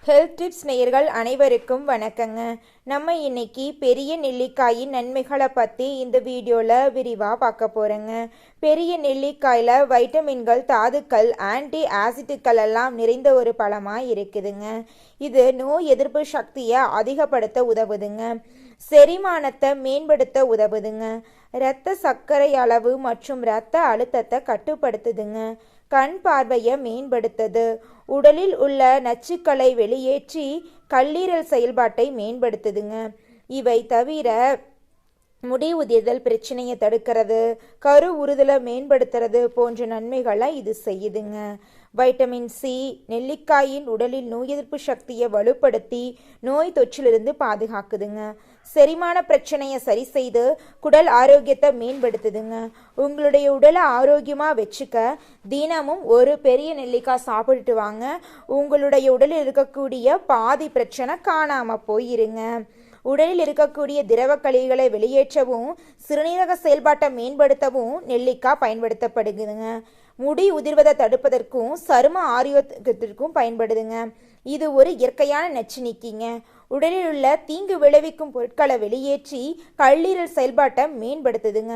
Health tips நேயர்கள் அனைவருக்கும் வணக்கங்க. நம்ம இன்னைக்கு பெரிய நெல்லிக்காயின் நன்மைகளை பற்றி இந்த வீடியோவில் விரிவாக பார்க்க போகிறோங்க. பெரிய நெல்லிக்காயில் வைட்டமின்கள், தாதுக்கள், ஆன்டி ஆசிட்டுக்கள் எல்லாம் நிறைந்த ஒரு பழமாக இருக்குதுங்க. இது நோய் எதிர்ப்பு சக்தியை அதிகப்படுத்த உதவுதுங்க. செரிமானத்தை மேம்படுத்த உதவுதுங்க. இரத்த சர்க்கரை அளவு மற்றும் இரத்த அழுத்தத்தை கட்டுப்படுத்துதுங்க. கண் பார்வையை மேம்படுத்துது. உடலில் உள்ள நச்சுக்களை வெளியேற்றி கல்லீரல் செயல்பாட்டை மேம்படுத்துதுங்க. இவை தவிர முடி உதிர்தல் பிரச்சனையை தடுக்கிறது, கரு உறுதலை மேம்படுத்துறது போன்ற நன்மைகளை இது செய்யுதுங்க. வைட்டமின் சி நெல்லிக்காயின் உடலில் நோய் எதிர்ப்பு சக்தியை வலுப்படுத்தி நோய் தொற்றிலிருந்து பாதுகாக்குதுங்க. செரிமான பிரச்சனையை சரி செய்து குடல் ஆரோக்கியத்தை மேம்படுத்துதுங்க. உங்களுடைய உடலை ஆரோக்கியமாக வச்சுக்க தினமும் ஒரு பெரிய நெல்லிக்காய் சாப்பிட்டுட்டு வாங்க. உங்களுடைய உடலில் இருக்கக்கூடிய பாதி பிரச்சனை காணாமல் போயிருங்க. உடலில் இருக்கக்கூடிய திரவ கழிவுகளை வெளியேற்றவும் சிறுநீரக செயல்பாட்டை மேம்படுத்தவும் நெல்லிக்காய் பயன்படுத்தப்படுதுங்க. முடி உதிர்வதை தடுப்பதற்கும் சரும ஆரோக்கியத்திற்கும் பயன்படுதுங்க. இது ஒரு இயற்கையான நச்சு நீக்கிங்க. உடலில் உள்ள தீங்கு விளைவிக்கும் பொருட்களை வெளியேற்றி கல்லீரல் செயல்பாட்டை மேம்படுத்துதுங்க.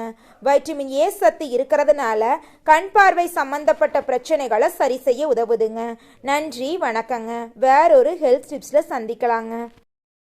வைட்டமின் ஏ சத்து இருக்கிறதுனால கண் பார்வை சம்பந்தப்பட்ட பிரச்சனைகளை சரி செய்ய உதவுதுங்க. நன்றி, வணக்கங்க. வேறொரு ஹெல்த் டிப்ஸில் சந்திக்கலாங்க.